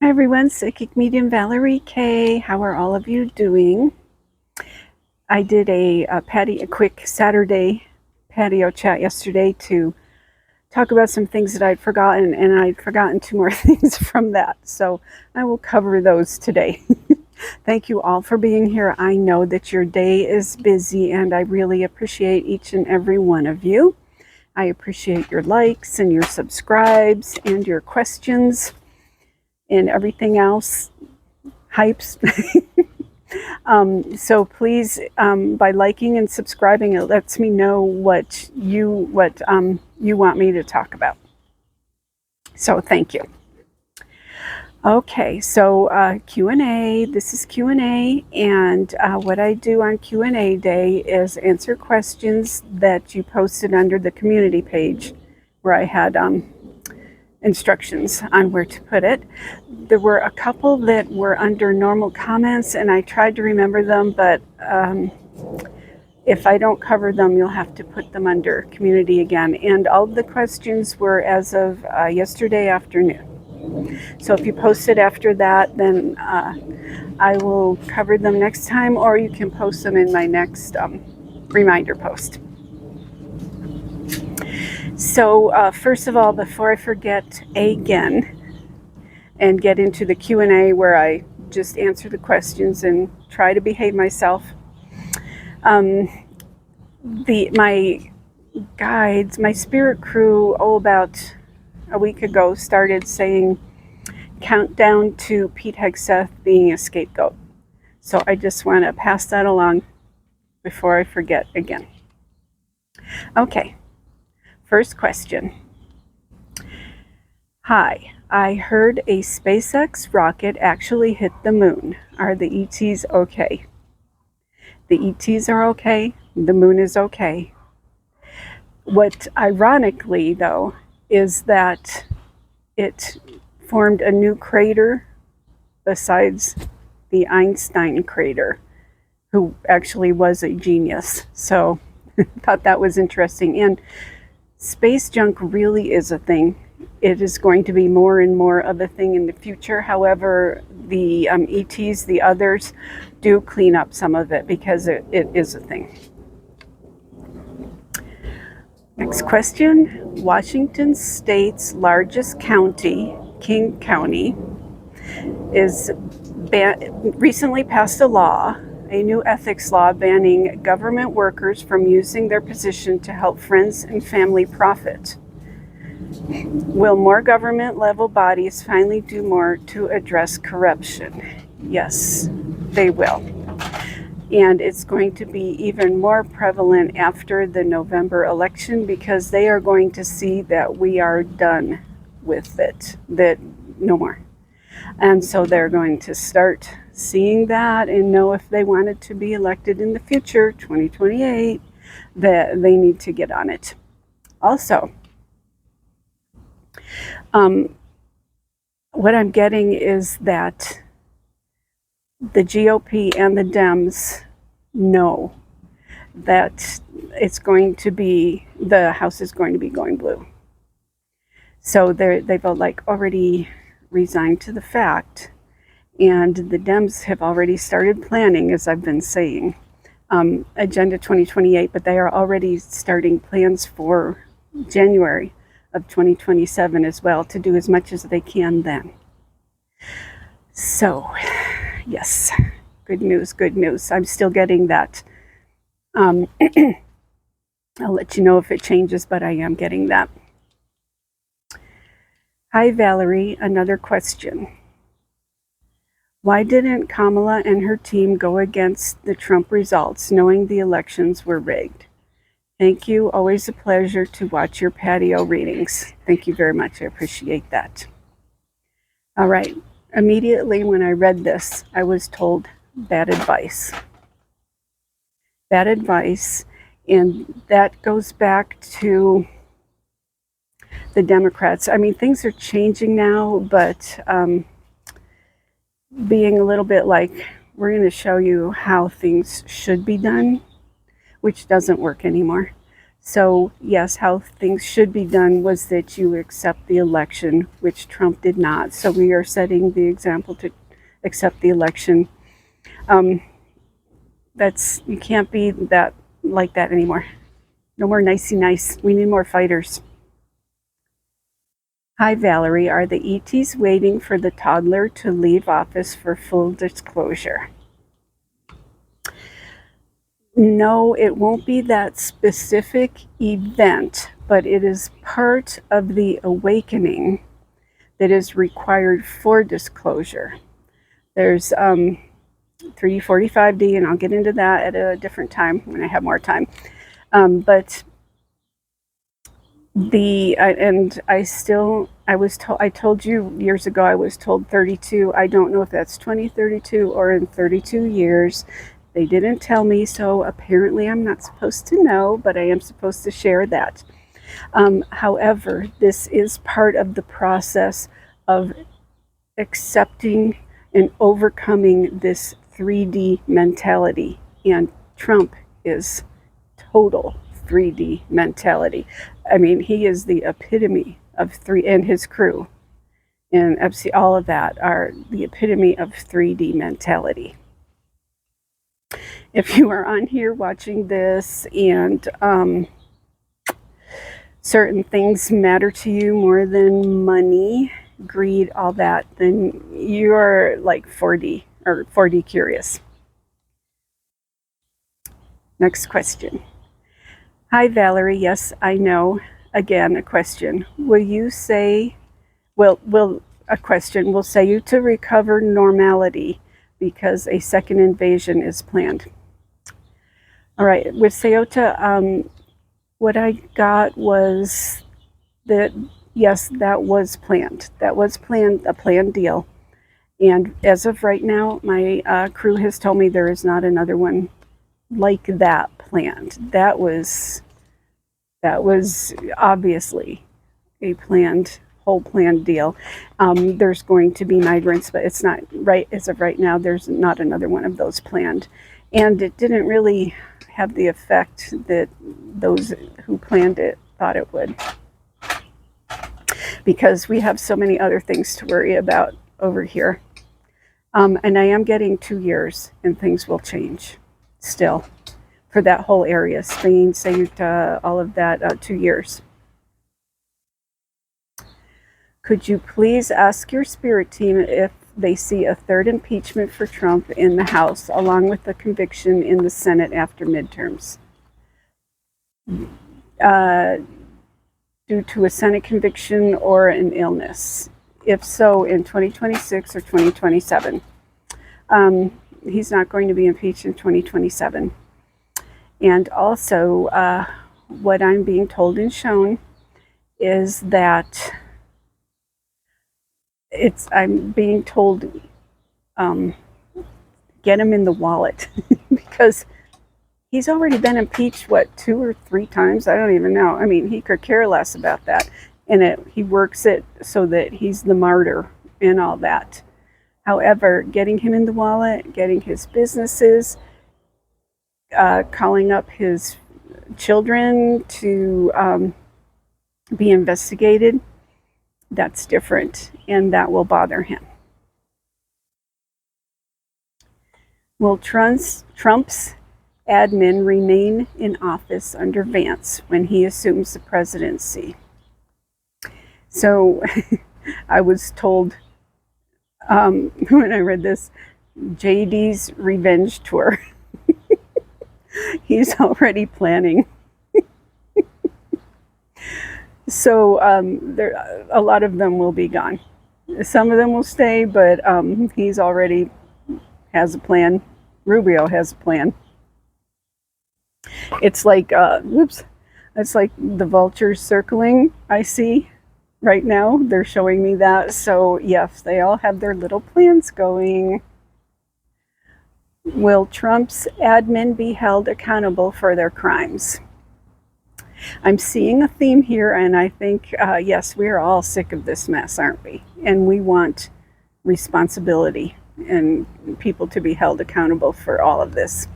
Hi everyone, Psychic Medium Valerie K. How are all of you doing? I did a quick Saturday patio chat yesterday to talk about some things that I'd forgotten, and I'd forgotten two more things from that. So I will cover those today. Thank you all for being here. I know that your day is busy, and I really appreciate each and every one of you. I appreciate your likes and your subscribes and your questions and everything else. Hypes. So please, by liking and subscribing, it lets me know what you want me to talk about. So thank you. Okay, so Q&A. This is Q&A, and what I do on Q&A day is answer questions that you posted under the community page, where I had instructions on where to put it. There were a couple that were under normal comments, and I tried to remember them, but if I don't cover them, you'll have to put them under community again. And all of the questions were as of yesterday afternoon. So if you post it after that, then I will cover them next time, or you can post them in my next reminder post. So first of all, before I forget again and get into the Q&A where I just answer the questions and try to behave myself, my guides, my spirit crew, about a week ago started saying countdown to Pete Hegseth being a scapegoat. So I just want to pass that along before I forget again. Okay, first question. Hi, I heard a SpaceX rocket actually hit the moon. Are the ETs okay? The ETs are okay. The moon is okay. What ironically, though, is that it formed a new crater besides the Einstein crater, who actually was a genius. So I thought that was interesting. And space junk really is a thing. It is going to be more and more of a thing in the future. However, the ETs, the others, do clean up some of it because it is a thing. Next question. Washington State's largest county, King County, recently passed a new ethics law banning government workers from using their position to help friends and family profit. Will more government-level bodies finally do more to address corruption? Yes, they will. And it's going to be even more prevalent after the November election, because they are going to see that we are done with it, that no more. And so they're going to start seeing that and know if they wanted to be elected in the future, 2028, that they need to get on it. Also, what I'm getting is that the GOP and the Dems know that it's going to be, the House is going to be going blue. So they've already resigned to the fact, and the Dems have already started planning, as I've been saying, Agenda 2028, but they are already starting plans for January of 2027 as well, to do as much as they can then. So yes, good news, good news. I'm still getting that. I'll let you know if it changes, but I am getting that. Hi, Valerie. Another question. Why didn't Kamala and her team go against the Trump results, knowing the elections were rigged? Thank you. Always a pleasure to watch your patio readings. Thank you very much. I appreciate that. All right. Immediately when I read this, I was told bad advice. Bad advice. And that goes back to the Democrats. I mean, things are changing now, but being a little bit like, we're going to show you how things should be done, which doesn't work anymore. So yes, how things should be done was that you accept the election, which Trump did not. So we are setting the example to accept the election. You can't be that like that anymore. No more nicey nice. We need more fighters. Hi Valerie, are the ETs waiting for the toddler to leave office for full disclosure? No, it won't be that specific event, but it is part of the awakening that is required for disclosure. There's 345D, and I'll get into that at a different time when I have more time. But I told you years ago I was told 32. I don't know if that's 2032 or in 32 years. They didn't tell me, so apparently I'm not supposed to know, but I am supposed to share that. However, this is part of the process of accepting and overcoming this 3D mentality. And Trump is total 3D mentality. I mean, he is the epitome of and his crew and all of that are the epitome of 3D mentality. If you are on here watching this and certain things matter to you more than money, greed, all that, then you are like 4D or 4D curious. Next question. Hi Valerie, yes, I know. Again, a question. Will you say, will say you to recover normality because a second invasion is planned? All right, with Sayota, what I got was that, yes, that was planned. That was planned, a planned deal. And as of right now, my crew has told me there is not another one like that planned. That was obviously a whole planned deal. There's going to be migrants, but it's not right as of right now. There's not another one of those planned. And it didn't really have the effect that those who planned it thought it would, because we have so many other things to worry about over here. And I am getting 2 years, and things will change still for that whole area, Spain, Ceuta, all of that, 2 years. Could you please ask your spirit team if they see a third impeachment for Trump in the House, along with the conviction in the Senate after midterms? Due to a Senate conviction or an illness? If so, in 2026 or 2027? He's not going to be impeached in 2027. And also, what I'm being told and shown is that I'm being told, get him in the wallet because he's already been impeached, 2 or 3 times? I don't even know. I mean, he could care less about that. And he works it so that he's the martyr and all that. However, getting him in the wallet, getting his businesses, calling up his children to be investigated, that's different, and that will bother him. Will Trump's admin remain in office under Vance when he assumes the presidency? So I was told when I read this, JD's revenge tour. He's already planning. So a lot of them will be gone. Some of them will stay, but he's already has a plan. Rubio has a plan. It's like, it's like the vultures circling, I see right now. They're showing me that. So yes, they all have their little plans going. Will Trump's admin be held accountable for their crimes? I'm seeing a theme here, and I think, yes, we are all sick of this mess, aren't we? And we want responsibility and people to be held accountable for all of this.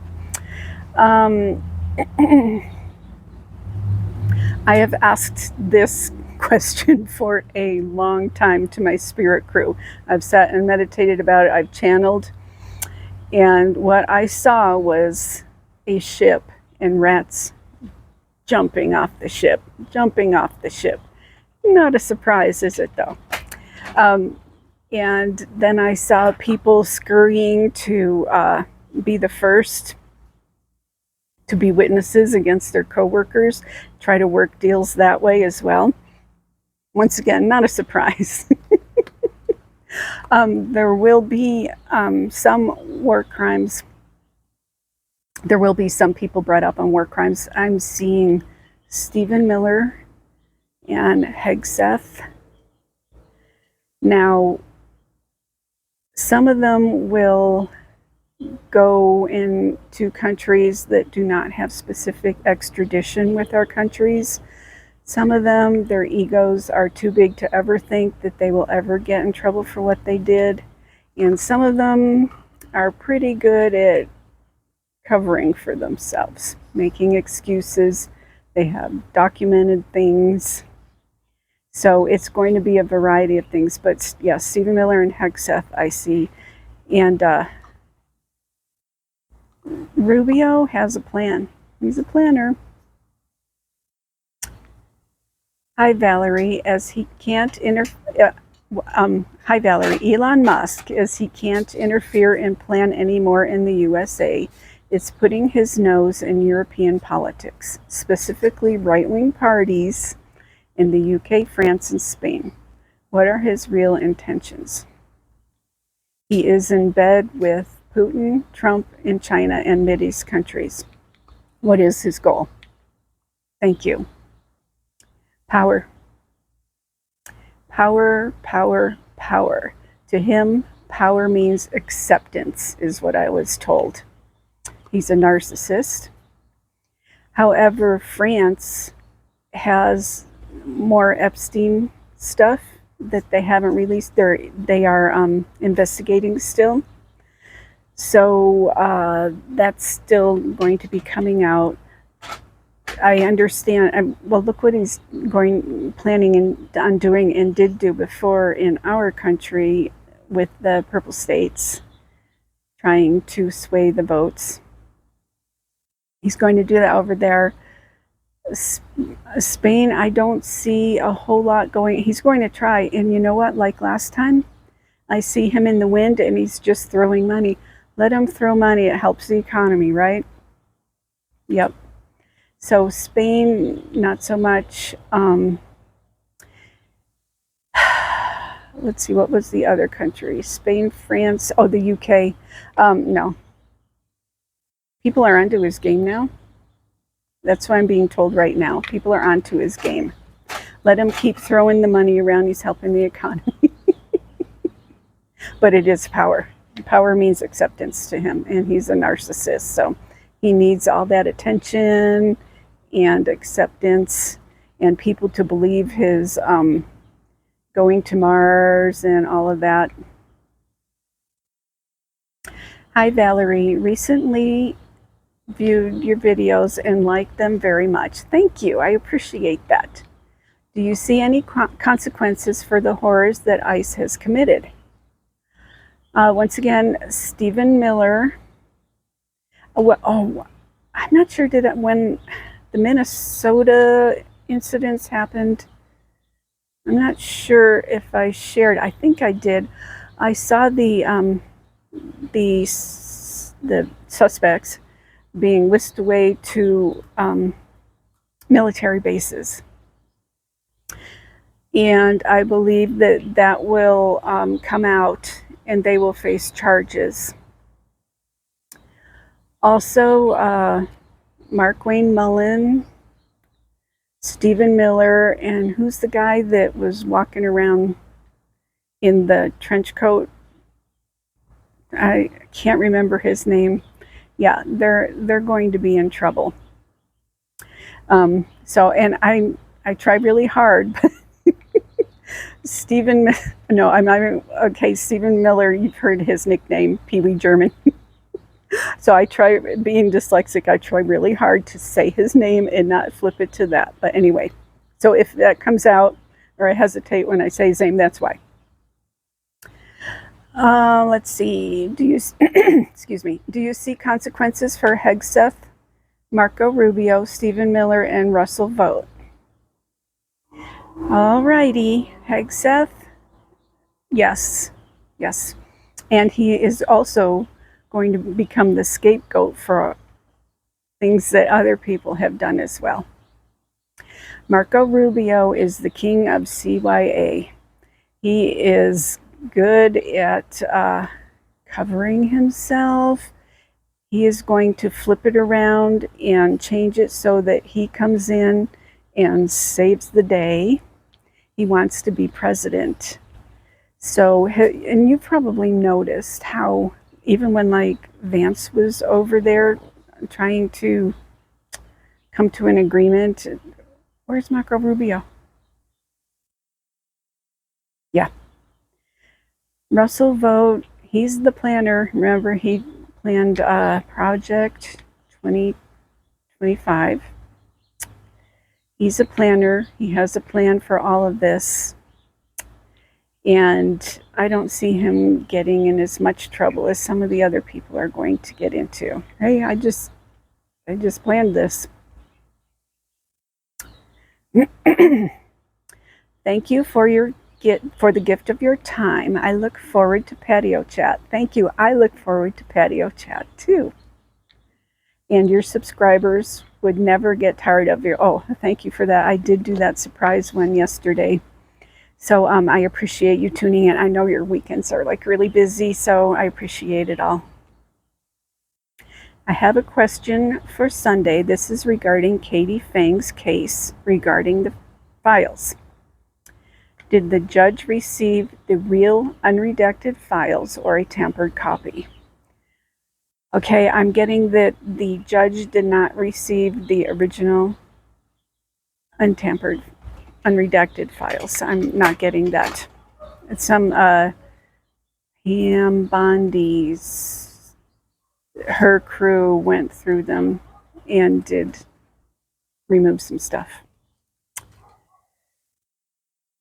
I have asked this question for a long time to my spirit crew. I've sat and meditated about it. I've channeled. And what I saw was a ship and rats jumping off the ship. Not a surprise, is it though? And then I saw people scurrying to be the first to be witnesses against their coworkers, try to work deals that way as well. Once again, not a surprise. There will be some war crimes. There will be some people brought up on war crimes. I'm seeing Stephen Miller and Hegseth. Now, some of them will go into countries that do not have specific extradition with our countries. Some of them, their egos are too big to ever think that they will ever get in trouble for what they did. And some of them are pretty good at covering for themselves, making excuses. They have documented things. So it's going to be a variety of things. But yes, Stephen Miller and Hegseth I see. And Rubio has a plan. He's a planner. Hi, Valerie. Hi, Valerie. Elon Musk, as he can't interfere and plan anymore in the USA, is putting his nose in European politics, specifically right-wing parties in the UK, France, and Spain. What are his real intentions? He is in bed with Putin, Trump, and China and Mideast countries. What is his goal? Thank you. Power. Power, power, power. To him, power means acceptance, is what I was told. He's a narcissist. However, France has more Epstein stuff that they haven't released. They are investigating still. So that's still going to be coming out. I understand. Well, look what he's planning on doing and did do before in our country with the purple states, trying to sway the votes. He's going to do that over there. Spain, I don't see a whole lot going. He's going to try. And you know what? Like last time, I see him in the wind and he's just throwing money. Let him throw money. It helps the economy, right? Yep. So Spain, not so much. Let's see, what was the other country? Spain, France, oh, the UK. No. People are onto his game now. That's what I'm being told right now. People are onto his game. Let him keep throwing the money around. He's helping the economy. But it is power. Power means acceptance to him, and he's a narcissist. So he needs all that attention and acceptance and people to believe his going to Mars and all of that. Hi, Valerie. Recently viewed your videos and liked them very much. Thank you. I appreciate that. Do you see any consequences for the horrors that ICE has committed? Once again, Stephen Miller. I'm not sure when the Minnesota incidents happened. I'm not sure if I shared. I think I did. I saw the suspects being whisked away to military bases. And I believe that will come out and they will face charges. Also, Mark Wayne Mullen, Stephen Miller, and who's the guy that was walking around in the trench coat? I can't remember his name. Yeah, they're going to be in trouble. And I tried really hard, but Stephen Miller, you've heard his nickname, Pee Wee German. So I try, being dyslexic, I try really hard to say his name and not flip it to that. But anyway, so if that comes out or I hesitate when I say his name, that's why. Let's see. Do you excuse me? Do you see consequences for Hegseth, Marco Rubio, Stephen Miller, and Russell Vogt? All righty, Hegseth. Yes, yes, and he is also going to become the scapegoat for things that other people have done as well. Marco Rubio is the king of CYA. He is good at covering himself. He is going to flip it around and change it so that he comes in and saves the day. He wants to be president. So, and you probably noticed how even when like Vance was over there trying to come to an agreement, where's Marco Rubio? Yeah. Russell Vogt, he's the planner. Remember, he planned Project 2025. He's a planner. He has a plan for all of this. And I don't see him getting in as much trouble as some of the other people are going to get into. Hey, I just planned this. Thank you for the gift of your time. I look forward to patio chat. Thank you. I look forward to patio chat too. And your subscribers would never get tired of your, oh, thank you for that. I did do that surprise one yesterday. So I appreciate you tuning in. I know your weekends are like really busy, so I appreciate it all. I have a question for Sunday. This is regarding Katie Fang's case regarding the files. Did the judge receive the real unredacted files or a tampered copy? Okay, I'm getting that the judge did not receive the original untampered, unredacted files. I'm not getting that. It's some Pam Bondi's, her crew went through them and did remove some stuff.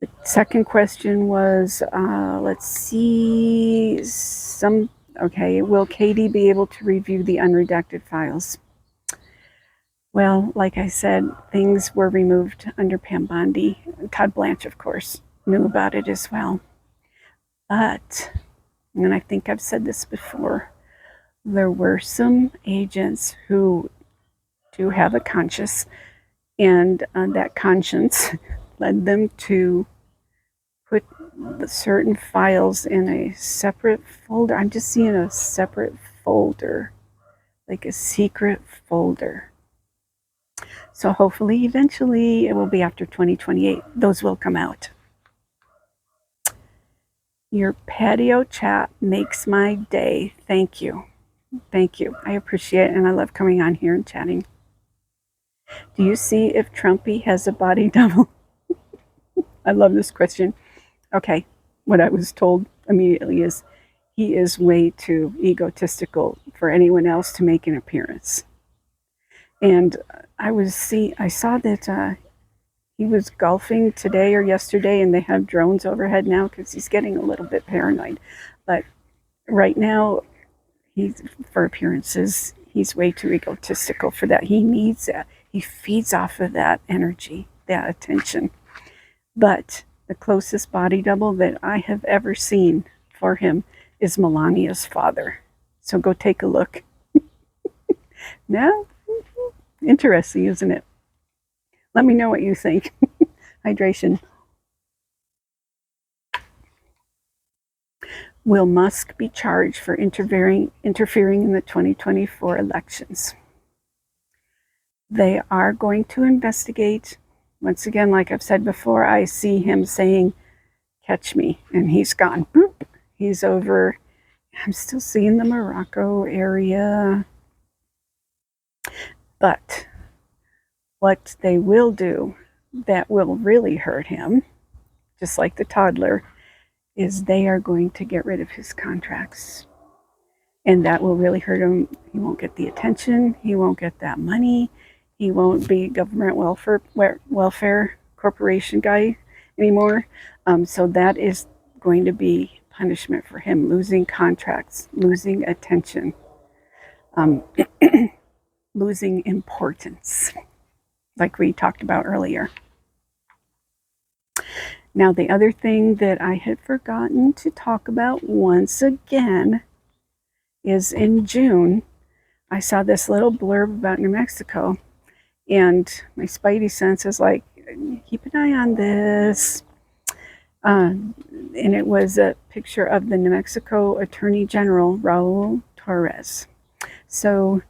The second question was, let's see, okay, will Katie be able to review the unredacted files? Well, like I said, things were removed under Pam Bondi. Todd Blanche, of course, knew about it as well. But, and I think I've said this before, there were some agents who do have a conscience, and that conscience led them to put the certain files in a separate folder. I'm just seeing a separate folder, like a secret folder. So hopefully, eventually, it will be after 2028. Those will come out. Your patio chat makes my day. Thank you. Thank you. I appreciate it, and I love coming on here and chatting. Do you see if Trumpy has a body double? I love this question. Okay, what I was told immediately is he is way too egotistical for anyone else to make an appearance. And I saw that he was golfing today or yesterday, and they have drones overhead now because he's getting a little bit paranoid. But right now, for appearances, he's way too egotistical for that. He needs that. He feeds off of that energy, that attention. But the closest body double that I have ever seen for him is Melania's father. So go take a look. Now, interesting, isn't it? Let me know what you think. Hydration. Will Musk be charged for interfering in the 2024 elections? They are going to investigate. Once again, like I've said before, I see him saying, catch me, and he's gone. Boop. He's over. I'm still seeing the Morocco area. But what they will do that will really hurt him, just like the toddler, is they are going to get rid of his contracts. And that will really hurt him. He won't get the attention. He won't get that money. He won't be government welfare corporation guy anymore. So that is going to be punishment for him, losing contracts, losing attention, losing importance, like we talked about earlier. Now, the other thing that I had forgotten to talk about once again is in June, I saw this little blurb about New Mexico, and my spidey sense is like, keep an eye on this. And it was a picture of the New Mexico Attorney General, Raul Torres. So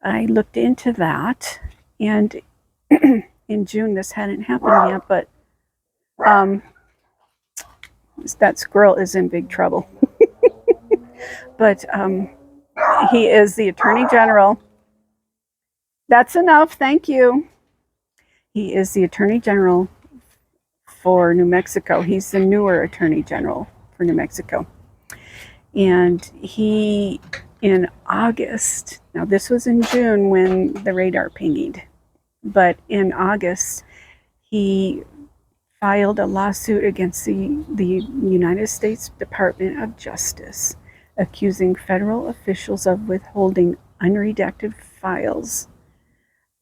I looked into that, and in June, this hadn't happened yet, but that squirrel is in big trouble. But he is the Attorney General. That's enough, thank you. He is the Attorney General for New Mexico. He's the newer Attorney General for New Mexico. And he, in August, now this was in June when the radar pinged, but in August, he filed a lawsuit against the United States Department of Justice, accusing federal officials of withholding unredacted files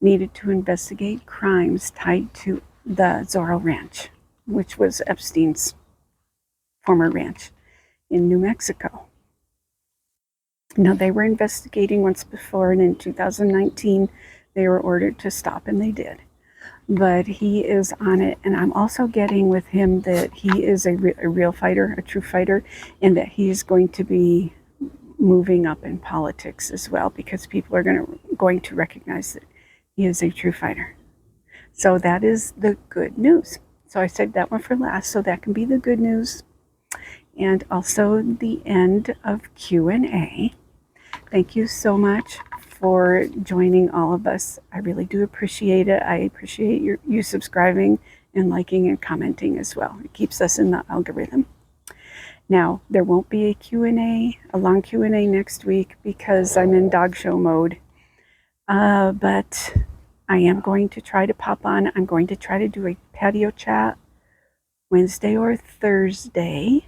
needed to investigate crimes tied to the Zorro Ranch, which was Epstein's former ranch in New Mexico. Now, they were investigating once before, and in 2019, they were ordered to stop, and they did. But he is on it, and I'm also getting with him that he is a real fighter, a true fighter, and that he is going to be moving up in politics as well, because people are going to recognize that he is a true fighter. So that is the good news. So I saved that one for last, so that can be the good news. And also the end of Q&A. Thank you so much for joining all of us. I really do appreciate it. I appreciate you subscribing and liking and commenting as well. It keeps us in the algorithm. Now, there won't be a long Q&A next week because I'm in dog show mode. But I am going to try to pop on. I'm going to try to do a patio chat Wednesday or Thursday.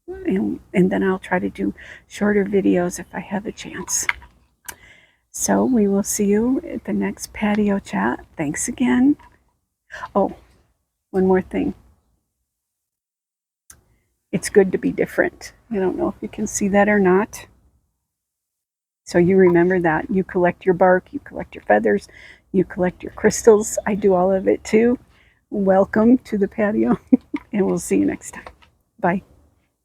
And then I'll try to do shorter videos if I have a chance. So we will see you at the next patio chat. Thanks again. Oh, one more thing. It's good to be different. I don't know if you can see that or not. So you remember that. You collect your bark, you collect your feathers, you collect your crystals. I do all of it too. Welcome to the patio, and we'll see you next time. Bye.